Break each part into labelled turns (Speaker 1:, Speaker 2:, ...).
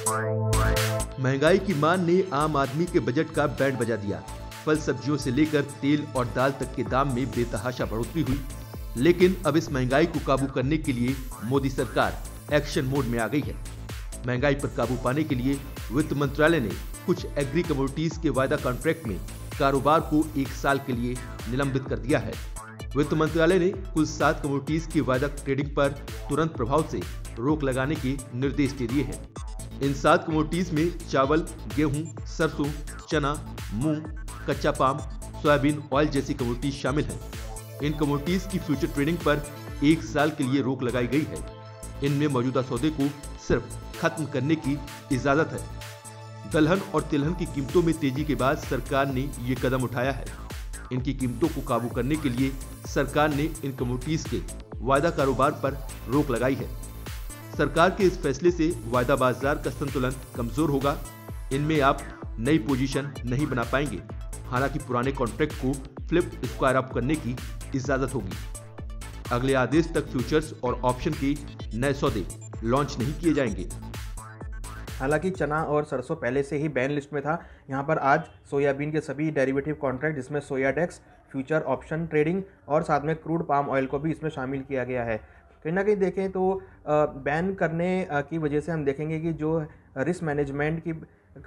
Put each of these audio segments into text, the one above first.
Speaker 1: महंगाई की मार ने आम आदमी के बजट का बैंड बजा दिया। फल सब्जियों से लेकर तेल और दाल तक के दाम में बेतहाशा बढ़ोतरी हुई। लेकिन अब इस महंगाई को काबू करने के लिए मोदी सरकार एक्शन मोड में आ गई है। महंगाई पर काबू पाने के लिए वित्त मंत्रालय ने कुछ एग्री कमोडिटीज के वायदा कॉन्ट्रैक्ट में कारोबार को 1 साल के लिए निलंबित कर दिया है। वित्त मंत्रालय ने कुल 7 कमोडिटीज की वायदा ट्रेडिंग पर तुरंत प्रभाव से रोक लगाने के निर्देश दे दिए हैं। इन 7 कमोडिटीज में चावल, गेहूं, सरसों, चना, मूंग, कच्चा पाम, सोयाबीन ऑयल जैसी कमोडिटीज शामिल हैं। इन कमोडिटीज की फ्यूचर ट्रेडिंग पर 1 साल के लिए रोक लगाई गई है। इनमें मौजूदा सौदे को सिर्फ खत्म करने की इजाजत है। दलहन और तिलहन की कीमतों में तेजी के बाद सरकार ने ये कदम उठाया है। इनकी कीमतों को काबू करने के लिए सरकार ने इन कमोडिटीज के वायदा कारोबार पर रोक लगाई है। सरकार के इस फैसले से वायदा बाजार का संतुलन कमजोर होगा। इनमें आप नई पोजीशन नहीं बना पाएंगे। हालांकि पुराने कॉन्ट्रैक्ट को फ्लिप स्क्वायर अप करने की इजाजत होगी। अगले आदेश तक फ्यूचर्स और ऑप्शन के नए सौदे लॉन्च नहीं किए जाएंगे।
Speaker 2: हालांकि चना और सरसों पहले से ही बैन लिस्ट में था। यहाँ पर आज सोयाबीन के सभी डेरिवेटिव कॉन्ट्रैक्ट जिसमें सोयाडेक्स, फ्यूचर ऑप्शन ट्रेडिंग और साथ में क्रूड पाम ऑयल को भी इसमें शामिल किया गया है। कहीं ना कहीं देखें तो बैन करने की वजह से हम देखेंगे कि जो रिस्क मैनेजमेंट की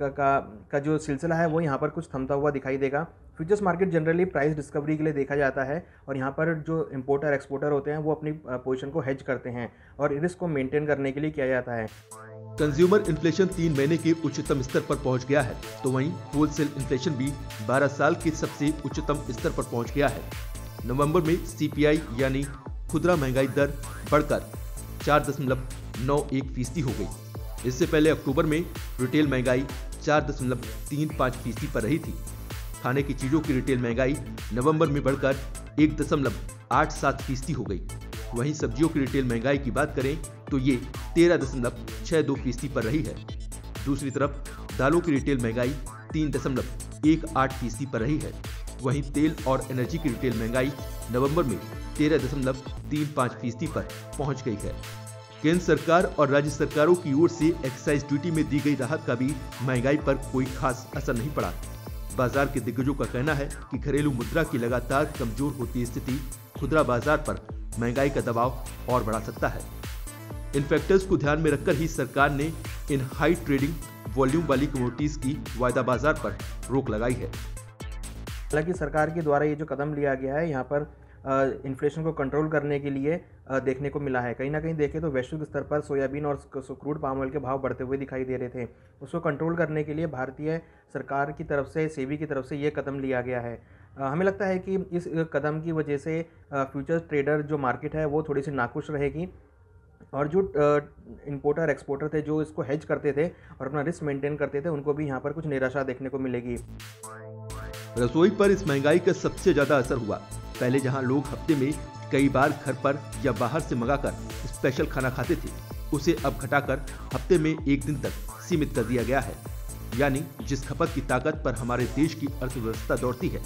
Speaker 2: का जो सिलसिला है वो यहाँ पर कुछ थमता हुआ दिखाई देगा। Futures market generally price discovery के लिए देखा जाता है और यहाँ पर जो इंपोर्टर एक्सपोर्टर होते हैं वो अपनी पोजीशन को हेज करते हैं और रिस्क को मेंटेन करने के लिए किया जाता है।
Speaker 1: कंज्यूमर इन्फ्लेशन 3 महीने के उच्चतम स्तर पर पहुंच गया है, तो वहीं होलसेल इन्फ्लेशन भी 12 साल के सबसे उच्चतम स्तर पर पहुंच गया है। नवंबर में सीपीआई यानी खुदरा महंगाई दर बढ़कर 4.91% हो गई। इससे पहले अक्टूबर में रिटेल महंगाई 4.35% पर रही थी। खाने की चीजों की रिटेल महंगाई नवंबर में बढ़कर 1.87% हो गई। वहीं सब्जियों की रिटेल महंगाई की बात करें तो ये 13.62% पर रही है। दूसरी तरफ दालों की रिटेल महंगाई 3.18% पर रही है। वहीं तेल और एनर्जी की रिटेल महंगाई नवंबर में 13.35% पर पहुंच गई है। केंद्र सरकार और राज्य सरकारों की ओर से एक्साइज ड्यूटी में दी गई राहत का भी महंगाई पर कोई खास असर नहीं पड़ा। बाजार के दिग्गजों का कहना है कि घरेलू मुद्रा की लगातार कमजोर होती स्थिति खुदरा बाजार पर महंगाई का दबाव और बढ़ा सकता है। इन फैक्टर्स को ध्यान में रखकर ही सरकार ने इन हाई ट्रेडिंग वॉल्यूम वाली कमोडिटीज की वायदा बाजार पर रोक लगाई है।
Speaker 2: हालांकि सरकार के द्वारा ये जो कदम लिया गया है यहाँ पर इन्फ्लेशन को कंट्रोल करने के लिए देखने को मिला है। कहीं ना कहीं देखें तो वैश्विक स्तर पर सोयाबीन और क्रूड पाम ऑयल के भाव बढ़ते हुए दिखाई दे रहे थे। उसको कंट्रोल करने के लिए भारतीय सरकार की तरफ से, सेबी की तरफ से ये कदम लिया गया है। हमें लगता है कि इस कदम की वजह से फ्यूचर ट्रेडर जो मार्केट है वो थोड़ी सी नाखुश रहेगी और जो इंपोर्टर एक्सपोर्टर थे जो इसको हेज करते थे और अपना रिस्क मेंटेन करते थे उनको भी यहाँ पर कुछ निराशा देखने को मिलेगी।
Speaker 1: रसोई पर इस महंगाई का सबसे ज्यादा असर हुआ। पहले जहां लोग हफ्ते में कई बार घर पर या बाहर से मंगाकर स्पेशल खाना खाते थे, उसे अब घटाकर हफ्ते में 1 दिन तक सीमित कर दिया गया है। यानी जिस खपत की ताकत पर हमारे देश की अर्थव्यवस्था दौड़ती है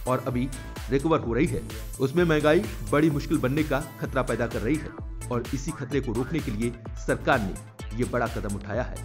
Speaker 1: और अभी रिकवर हो रही है, उसमें महंगाई बड़ी मुश्किल बनने का खतरा पैदा कर रही है और इसी खतरे को रोकने के लिए सरकार ने ये बड़ा कदम उठाया है।